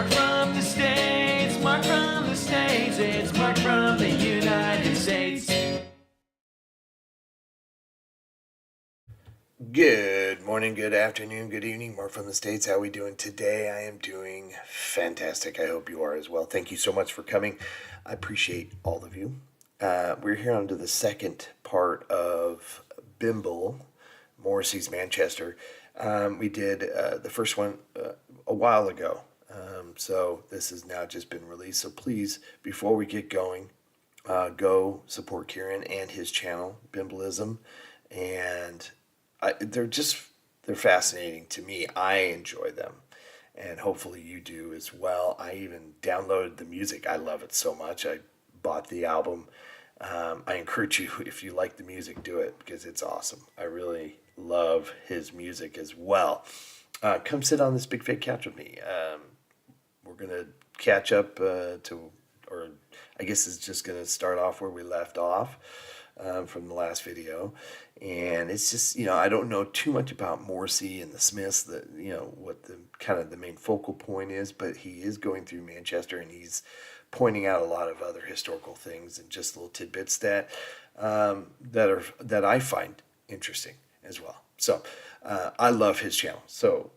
Mark from the States, Mark from the States, it's Mark from the United States. Good morning, good afternoon, good evening. Mark from the States. How are we doing today? I am doing fantastic. I hope you are as well. Thank you so much for coming. I appreciate all of you. We're here on to the second part of Bimble, Morrissey's Manchester. We did the first one a while ago. So this has now just been released. So please, before we get going, go support Kieran and his channel, BIMBLISM. And they're fascinating to me. I enjoy them. And hopefully you do as well. I even downloaded the music. I love it so much. I bought the album. I encourage you, if you like the music, do it because it's awesome. I really love his music as well. Come sit on this big fake couch with me. We're going to catch up or I guess it's just going to start off where we left off from the last video. And it's just, I don't know too much about Morrissey and the Smiths, what the kind of the main focal point is, but he is going through Manchester and he's pointing out a lot of other historical things and just little tidbits that I find interesting as well. So I love his channel. So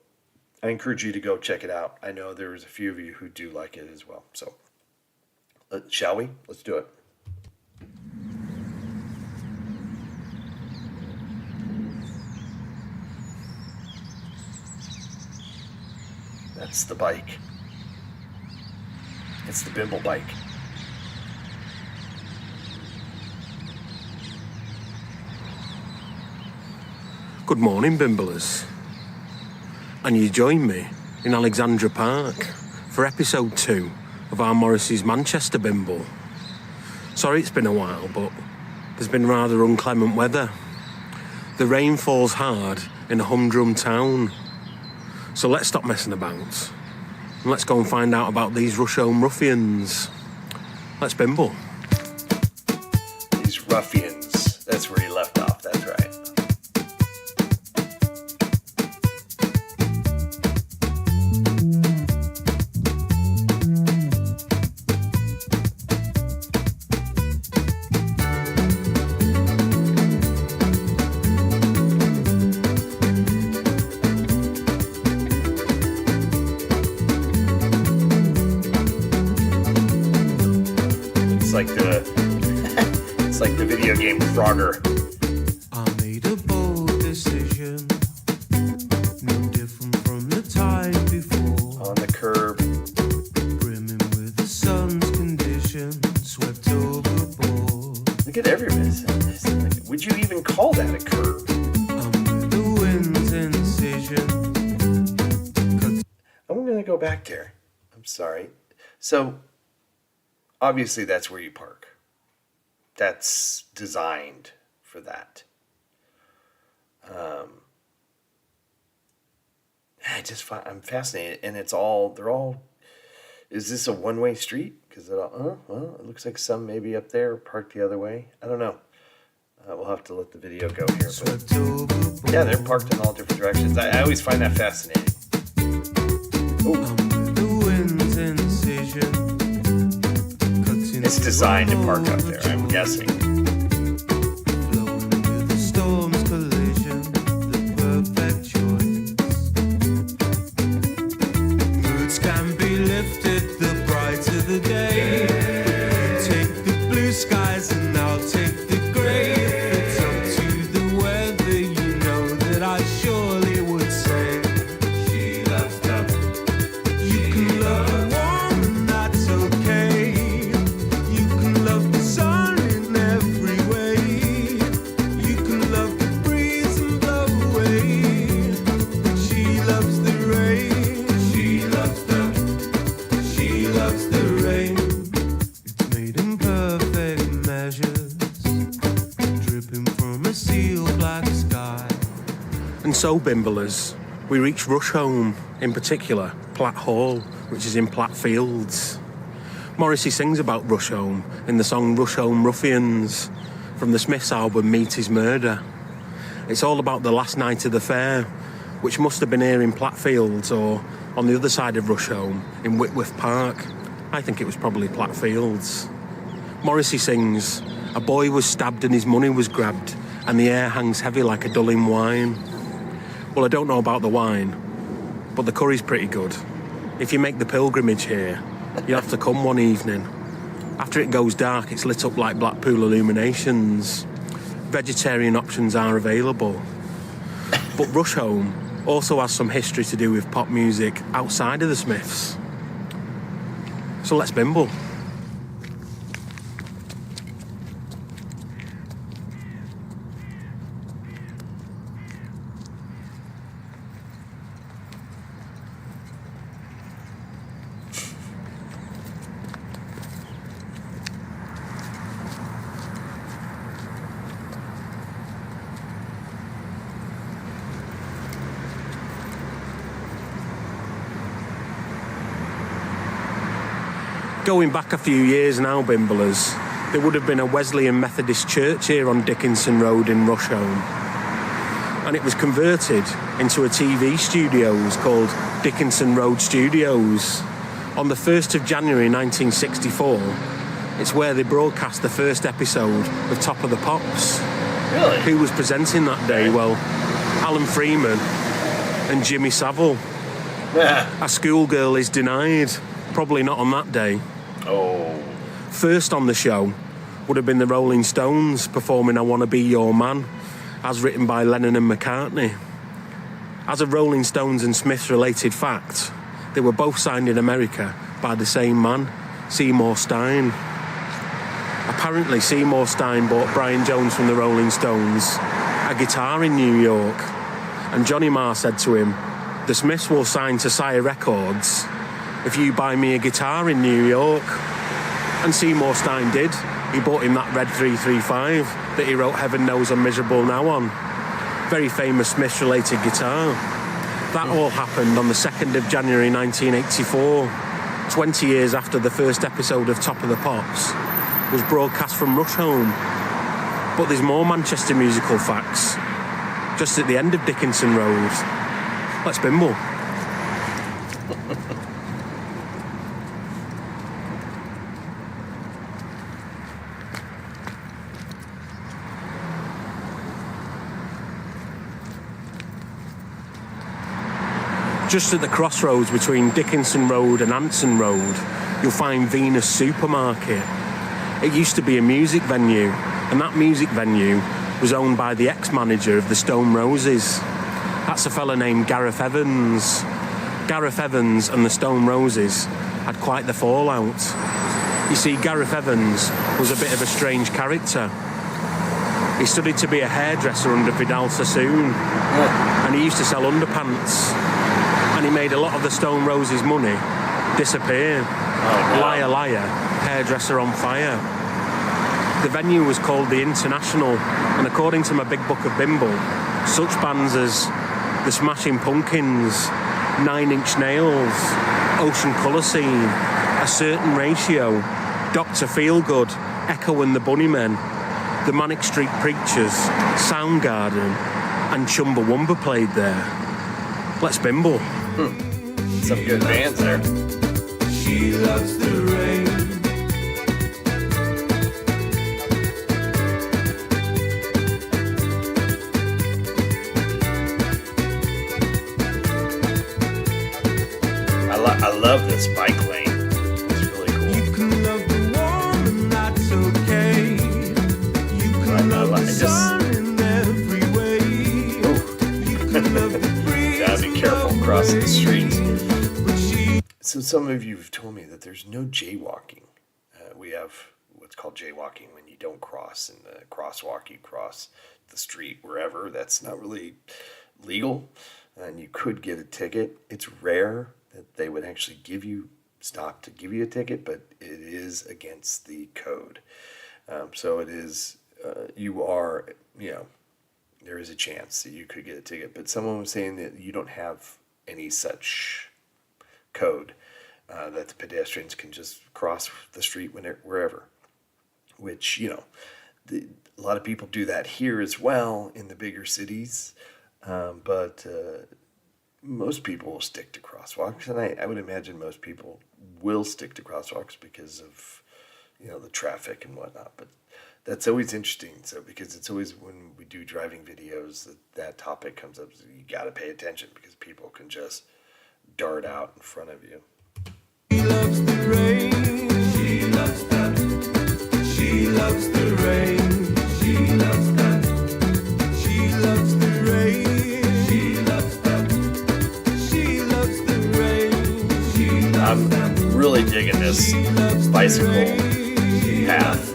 I encourage you to go check it out. I know there's a few of you who do like it as well. So shall we? Let's do it. That's the bike. It's the Bimble bike. Good morning, Bimblers. And you join me in Alexandra Park for episode 2 of our Morrissey's Manchester Bimble. Sorry it's been a while, but there's been rather inclement weather. The rain falls hard in a humdrum town. So let's stop messing about and let's go and find out about these Rusholme ruffians. Let's bimble. These ruffians. That's where you left off. That's right. It's like the video game Frogger. I made a bold decision, no different from the time before. On the curb. Brimming with the sun's condition, swept overboard. Look at everything. Would you even call that a curb? Under the wind's incision. I'm going to go back there. I'm sorry. So, obviously that's where you park. That's designed for that. I'm fascinated, and they're all. Is this a one-way street? Because well, it looks like some maybe up there parked the other way. I don't know. We'll have to let the video go here. But yeah, they're parked in all different directions. I always find that fascinating. It's designed to park up there, I'm guessing. Flowing with the storm's collision, the perfect choice. Moods can be lifted, the brighter the day. Take the blue skies and I'll take the grey. If it's up to the weather, you know that I surely would say she loves them. You can love a woman, that's okay. You can love the sun in every way. You can love the breeze and blow away. She loves the rain. She loves the rain. It's made in perfect measures, dripping from a seal black sky. And so, Bimblers, we reach Rusholme, in particular, Platt Hall, which is in Platt Fields. Morrissey sings about Rusholme in the song Rusholme Ruffians from the Smiths album Meet His Murder. It's all about the last night of the fair, which must have been here in Platt Fields or on the other side of Rusholme, in Whitworth Park. I think it was probably Plattfields. Morrissey sings, "A boy was stabbed and his money was grabbed, and the air hangs heavy like a dulling wine." Well, I don't know about the wine, but the curry's pretty good. If you make the pilgrimage here, you'll have to come one evening. After it goes dark, it's lit up like Blackpool illuminations. Vegetarian options are available. But Rusholme also has some history to do with pop music outside of the Smiths. So let's bimble. Going back a few years now, Bimblers, there would have been a Wesleyan Methodist church here on Dickinson Road in Rusholme. And it was converted into a TV studios called Dickinson Road Studios. On the 1st of January 1964, it's where they broadcast the first episode of Top of the Pops. Really? Who was presenting that day? Well, Alan Freeman and Jimmy Savile. A schoolgirl is denied. Probably not on that day. Oh. First on the show would have been the Rolling Stones performing I Wanna Be Your Man, as written by Lennon and McCartney. As a Rolling Stones and Smiths related fact, they were both signed in America by the same man, Seymour Stein. Apparently Seymour Stein bought Brian Jones from the Rolling Stones a guitar in New York, and Johnny Marr said to him, "The Smiths will sign to Sire Records if you buy me a guitar in New York." And Seymour Stein did. He bought him that red 335 that he wrote Heaven Knows I'm Miserable Now on. Very famous Smiths-related guitar. That all happened on the 2nd of January 1984, 20 years after the first episode of Top of the Pops was broadcast from Rusholme. But there's more Manchester musical facts just at the end of Dickinson Road. Let's bimble. Just at the crossroads between Dickinson Road and Anson Road, you'll find Venus Supermarket. It used to be a music venue, and that music venue was owned by the ex-manager of the Stone Roses. That's a fella named Gareth Evans. Gareth Evans and the Stone Roses had quite the fallout. You see, Gareth Evans was a bit of a strange character. He studied to be a hairdresser under Vidal Sassoon, and he used to sell underpants. And he made a lot of the Stone Roses' money disappear. Oh, no. Liar, liar, hairdresser on fire. The venue was called the International, and according to my big book of Bimble, such bands as the Smashing Pumpkins, 9 Inch Nails, Ocean Colour Scene, A Certain Ratio, Dr. Feelgood, Echo and the Bunnymen, the Manic Street Preachers, Soundgarden, and Chumbawamba played there. Let's bimble. Some good bands there. She loves the rain. I love this bike lane. It's really cool. You can love the warm and that's okay. You can love the sun in every way. You can love the breeze. Gotta be careful crossing the streets. But she So some of you have told me that there's no jaywalking. We have what's called jaywalking when you don't cross in the crosswalk. You cross the street wherever. That's not really legal, and you could get a ticket. It's rare that they would actually stop to give you a ticket, but it is against the code. So it is, there is a chance that you could get a ticket. But someone was saying that you don't have any such code, that the pedestrians can just cross the street wherever, which, a lot of people do that here as well in the bigger cities. But most people will stick to crosswalks, and I would imagine most people will stick to crosswalks because of, the traffic and whatnot. But that's always interesting. So because it's always when we do driving videos that topic comes up, so you got to pay attention because people can just dart out in front of you. She loves the rain. She loves that. She loves the rain. She loves that. She loves the rain. She loves that. She loves the rain. She loves that. I'm really digging this bicycle path.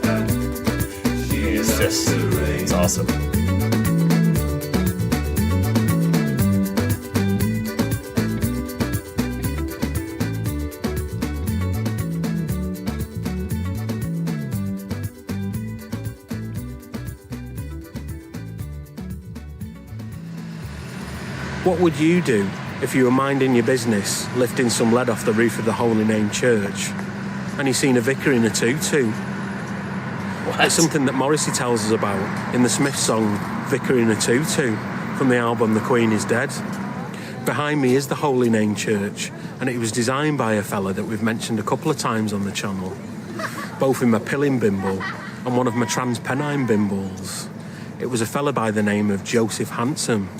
It's awesome. What would you do if you were minding your business, lifting some lead off the roof of the Holy Name Church, and you seen a vicar in a tutu? What? It's something that Morrissey tells us about in the Smiths song Vicar in a Tutu from the album The Queen is Dead. Behind me is the Holy Name Church, and it was designed by a fella that we've mentioned a couple of times on the channel, both in my pilling bimble and one of my transpennine bimbles. It was a fella by the name of Joseph Handsome.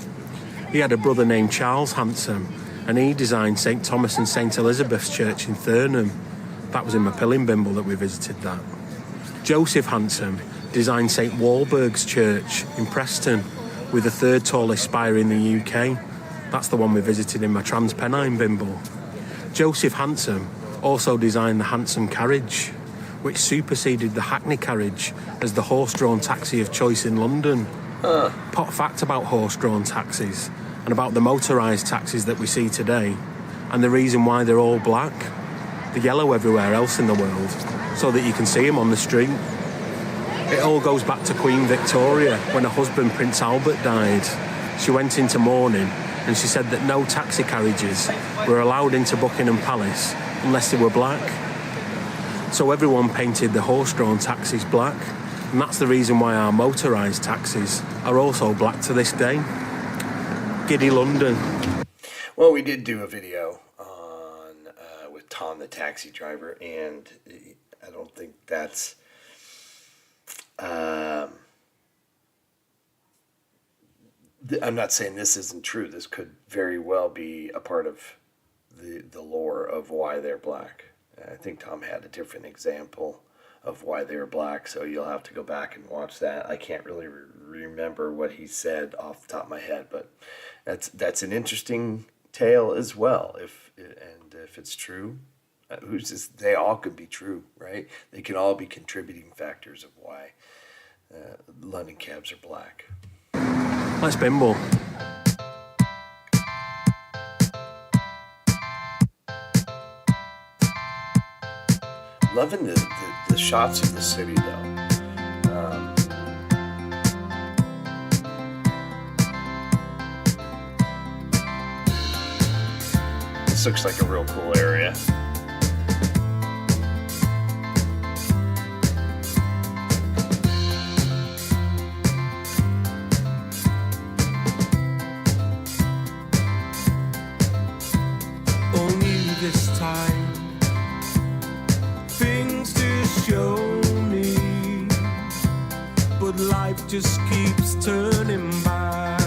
He had a brother named Charles Handsome, and he designed St Thomas and St Elizabeth's Church in Thurnham. That was in my pilling bimble that we visited that. Joseph Handsome designed St Walburg's Church in Preston with the third tallest spire in the UK. That's the one we visited in my transpennine bimble. Joseph Handsome also designed the Hansom carriage, which superseded the Hackney carriage as the horse-drawn taxi of choice in London. Pot fact about horse-drawn taxis and about the motorised taxis that we see today, and the reason why they're all black. The yellow everywhere else in the world, so that you can see them on the street. It all goes back to Queen Victoria when her husband Prince Albert died. She went into mourning and she said that no taxi carriages were allowed into Buckingham Palace unless they were black. So everyone painted the horse-drawn taxis black, and that's the reason why our motorised taxis are also black to this day. Giddy London. Well, we did do a video with Tom the taxi driver, and I don't think that's I'm not saying this isn't true. This could very well be a part of the lore of why they're black. I think Tom had a different example of why they're black, so you'll have to go back and watch that. I can't really remember what he said off the top of my head, but that's an interesting tale as well. If it's true, they all could be true, right? They can all be contributing factors of why London cabs are black. Let's bimble. Loving the shots of the city, though. This looks like a real cool area. Only this time things to show me, but life just keeps turning back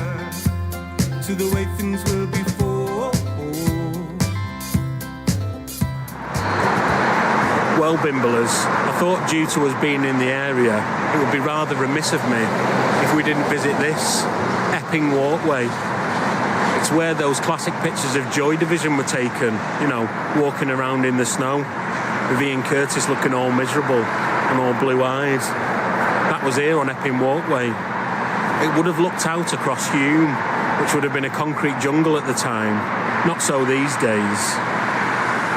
to the way things were before. Well, Bimblers, I thought due to us being in the area, it would be rather remiss of me if we didn't visit this, Epping Walkway. It's where those classic pictures of Joy Division were taken, walking around in the snow, with Ian Curtis looking all miserable and all blue-eyed. That was here on Epping Walkway. It would have looked out across Hume, which would have been a concrete jungle at the time. Not so these days.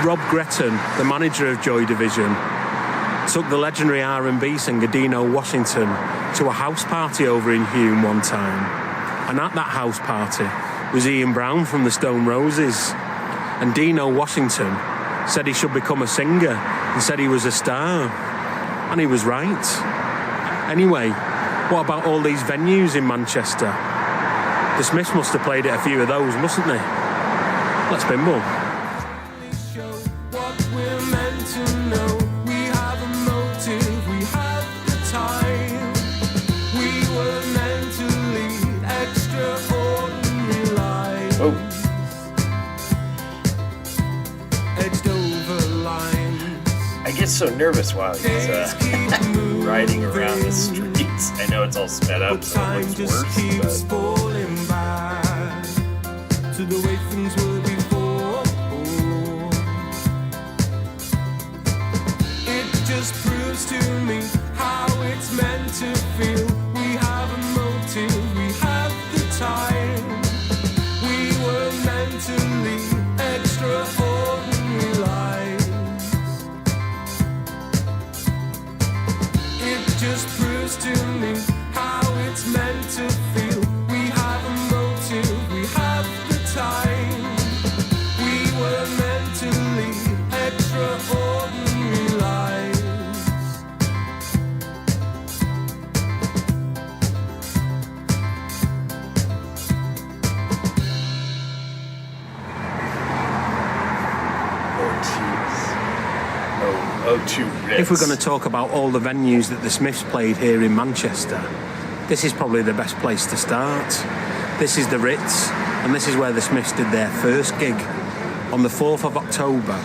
Rob Gretton, the manager of Joy Division, took the legendary R&B singer Dino Washington to a house party over in Hume one time. And at that house party was Ian Brown from the Stone Roses. And Dino Washington said he should become a singer and said he was a star. And he was right. Anyway, what about all these venues in Manchester? The Smiths must have played at a few of those, mustn't they? Let's bimble. Show what we're meant to know. We have a motive, we have the time. We were meant to lead extraordinary lives. Oh, Edged over lines. I get so nervous while he's Days keep riding around the moving, streets. I know it's all sped up, but so time it just looks keeps worse, but falling back to the way things were before. It just proves to me how it's meant to feel. We have a motive, we have the time. We were meant to lead extraordinary lives. It just proves to me how it's meant to feel. We have a motive, we have the time. We were meant to lead extraordinary lives. O2 Ritz. If we're going to talk about all the venues that the Smiths played here in Manchester, this is probably the best place to start. This is the Ritz, and this is where the Smiths did their first gig on the 4th of October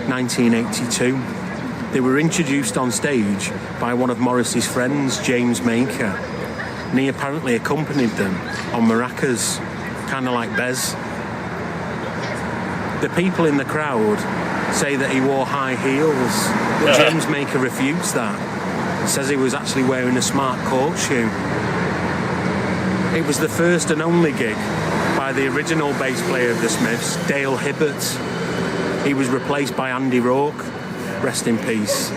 1982. They were introduced on stage by one of Morrissey's friends, James Maker, and he apparently accompanied them on maracas, kind of like Bez. The people in the crowd say that he wore high heels, but James Maker refutes that. He says he was actually wearing a smart court shoe. It was the first and only gig by the original bass player of the Smiths, Dale Hibbert. He was replaced by Andy Rourke, rest in peace.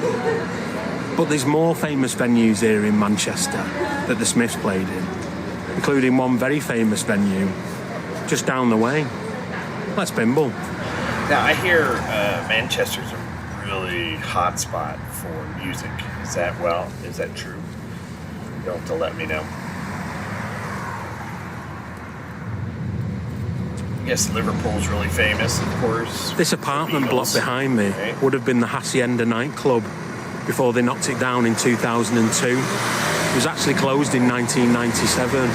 But there's more famous venues here in Manchester that the Smiths played in, including one very famous venue just down the way. Let's bimble. Now, I hear Manchester's a really hot spot for music. Is that true? You'll have to let me know. I guess Liverpool's really famous, of course. This apartment block behind me would have been the Hacienda nightclub before they knocked it down in 2002. It was actually closed in 1997.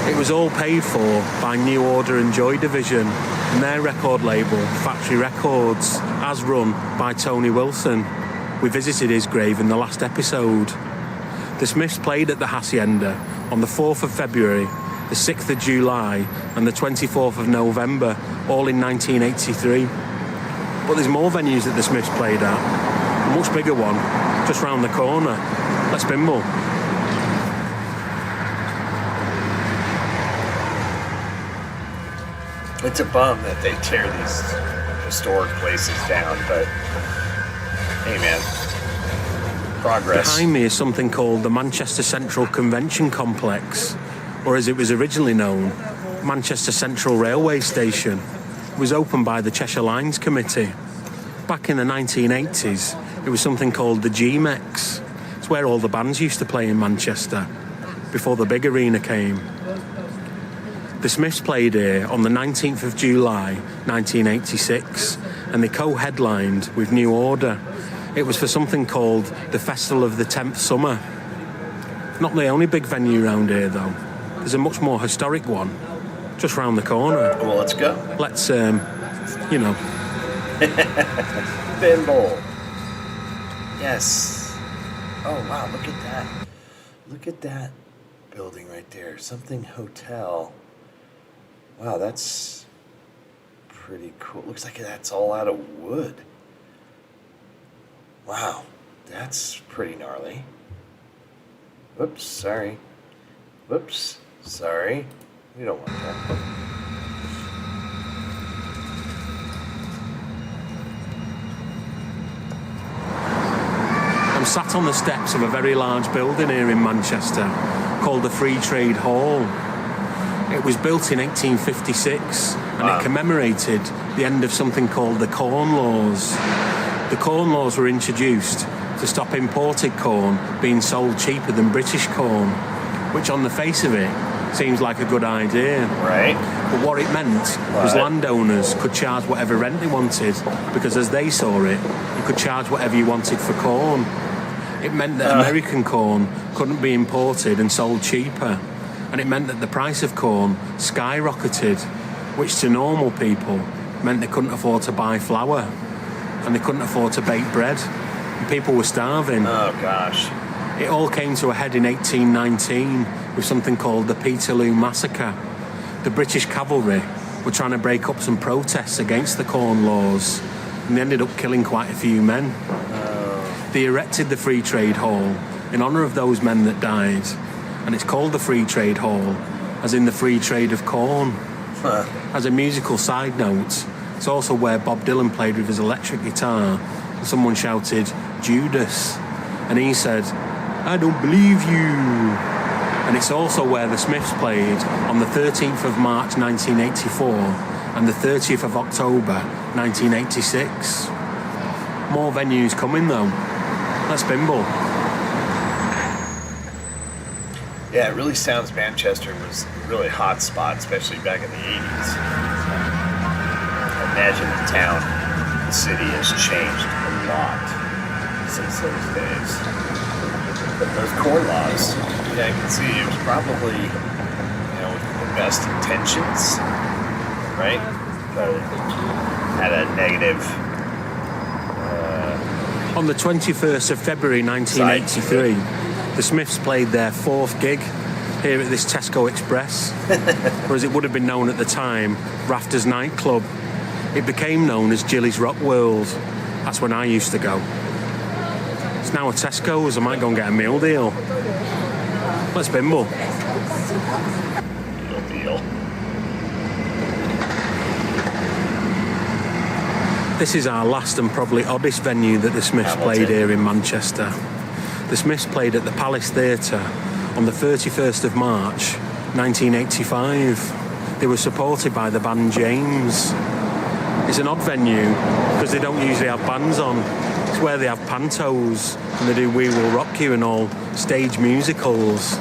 It was all paid for by New Order and Joy Division and their record label, Factory Records, as run by Tony Wilson. We visited his grave in the last episode. The Smiths played at the Hacienda on the 4th of February, the 6th of July and the 24th of November, all in 1983. But there's more venues that the Smiths played at. A much bigger one, just round the corner. Let's bimble. It's a bum that they tear these historic places down, but hey man, progress. Behind me is something called the Manchester Central Convention Complex, or as it was originally known, Manchester Central Railway Station. It was opened by the Cheshire Lines Committee. Back in the 1980s, it was something called the G-Mex. It's where all the bands used to play in Manchester, before the big arena came. The Smiths played here on the 19th of July 1986, and they co-headlined with New Order. It was for something called the Festival of the 10th Summer. Not the only big venue around here though. There's a much more historic one just round the corner. Well, let's go. Let's, Bimble. Yes. Oh wow, look at that. Look at that building right there. Something Hotel. Wow, that's pretty cool. Looks like that's all out of wood. Wow, that's pretty gnarly. Whoops, sorry. Whoops, sorry. We don't want that. I'm sat on the steps of a very large building here in Manchester called the Free Trade Hall. It was built in 1856 and it commemorated the end of something called the Corn Laws. The Corn Laws were introduced to stop imported corn being sold cheaper than British corn, which on the face of it Seems like a good idea. Right. But what it meant was What? landowners could charge whatever rent they wanted, because as they saw it, you could charge whatever you wanted for corn. It meant that American corn couldn't be imported and sold cheaper. And it meant that the price of corn skyrocketed, which to normal people meant they couldn't afford to buy flour and they couldn't afford to bake bread. And people were starving. Oh, gosh. It all came to a head in 1819 with something called the Peterloo Massacre. The British cavalry were trying to break up some protests against the corn laws, and they ended up killing quite a few men. They erected the Free Trade Hall in honour of those men that died, and it's called the Free Trade Hall, as in the free trade of corn. As a musical side note, it's also where Bob Dylan played with his electric guitar, and someone shouted, "Judas," and he said, "I don't believe you." And it's also where the Smiths played on the 13th of March 1984 and the 30th of October 1986. More venues coming though. That's Bimble. Yeah, it really sounds Manchester was a really hot spot, especially back in the 80s. I imagine the town, the city has changed a lot since those days. But those corn laws, yeah, I can see it was probably, with the best intentions, right? But it had a negative. On the 21st of February 1983, the Smiths played their fourth gig here at this Tesco Express, or as it would have been known at the time, Rafters Nightclub. It became known as Jilly's Rock World. That's when I used to go. It's now a Tesco's. I might go and get a meal deal. Let's Bimble. Deal. This is our last and probably oddest venue that the Smiths played here in Manchester. The Smiths played at the Palace Theatre on the 31st of March 1985. They were supported by the band James. It's an odd venue because they don't usually have bands on. It's where they have pantos and they do We Will Rock You and all stage musicals.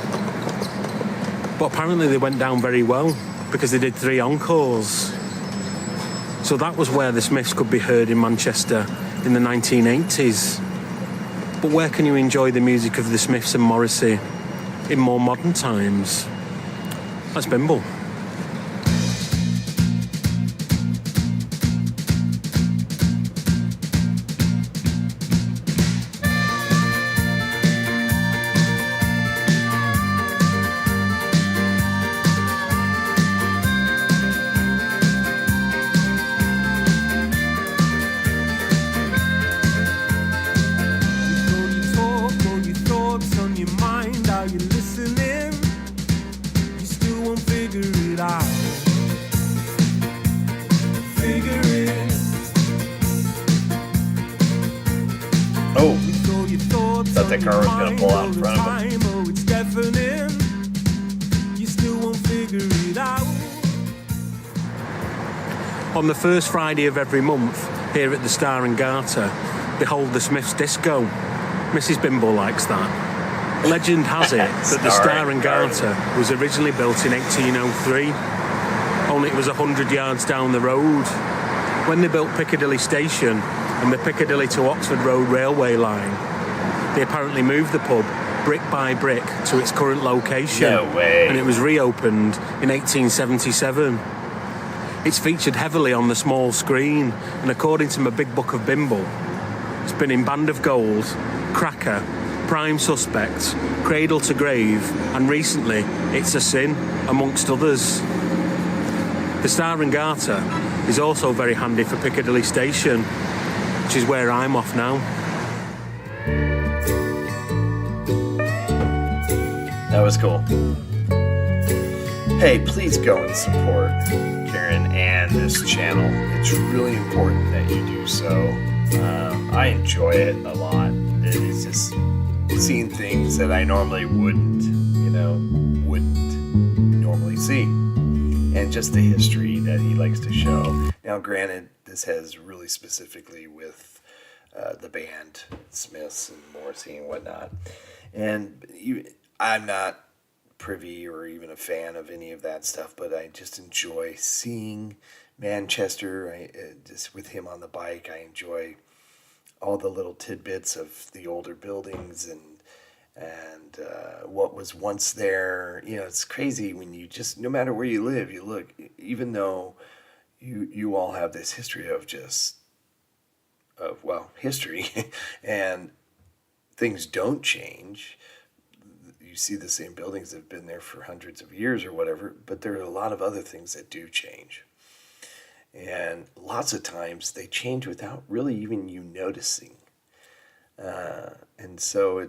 But apparently they went down very well because they did 3 encores. So that was where the Smiths could be heard in Manchester in the 1980s. But where can you enjoy the music of the Smiths and Morrissey in more modern times? That's Bimble. Thought that car was going to pull out in front of him. On the first Friday of every month, here at the Star and Garter, behold the Smiths Disco. Mrs. Bimble likes that. Legend has it that the Star and Garter was originally built in 1803, only it was 100 yards down the road. When they built Piccadilly Station and the Piccadilly to Oxford Road railway line, they apparently moved the pub brick by brick to its current location. No way. And it was reopened in 1877. It's featured heavily on the small screen, and according to my big book of Bimble, it's been in Band of Gold, Cracker, Prime Suspect, Cradle to Grave, and recently It's a Sin, amongst others. The Star and Garter is also very handy for Piccadilly Station, which is where I'm off now. That was cool. Hey, please go and support Karen and this channel. It's really important that you do so. I enjoy it a lot. It's just seeing things that I normally wouldn't normally see. And just the history that he likes to show. Now, granted, this has really specifically with the band, Smiths and Morrissey and whatnot. And I'm not privy or even a fan of any of that stuff, but I just enjoy seeing Manchester. Just with him on the bike, I enjoy all the little tidbits of the older buildings and what was once there. You know, it's crazy when you just, no matter where you live, you look, even though you all have this history of history and things don't change. You see the same buildings that have been there for hundreds of years or whatever, but there are a lot of other things that do change. And lots of times they change without really even you noticing. And so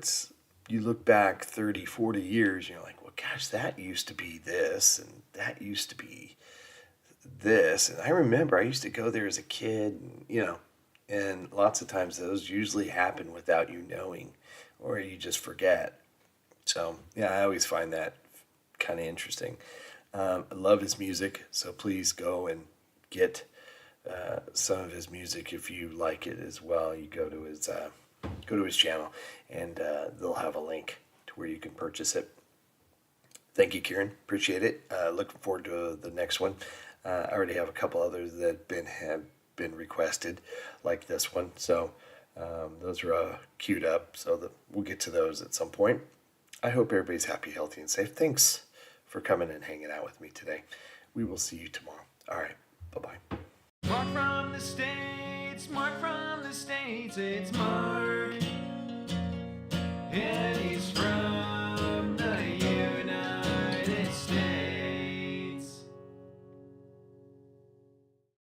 you look back 30, 40 years, you're like, well, gosh, that used to be this, and that used to be this. And I remember I used to go there as a kid, and lots of times those usually happen without you knowing, or you just forget. So, yeah, I always find that kind of interesting. I love his music, so please go and get some of his music if you like it as well. You go to his channel, and they'll have a link to where you can purchase it. Thank you, Kieran. Appreciate it. Looking forward to the next one. I already have a couple others that have been requested, like this one. So those are queued up, so we'll get to those at some point. I hope everybody's happy, healthy, and safe. Thanks for coming and hanging out with me today. We will see you tomorrow. All right. Bye-bye. Mark from the States, Mark from the States, it's Mark. Yeah.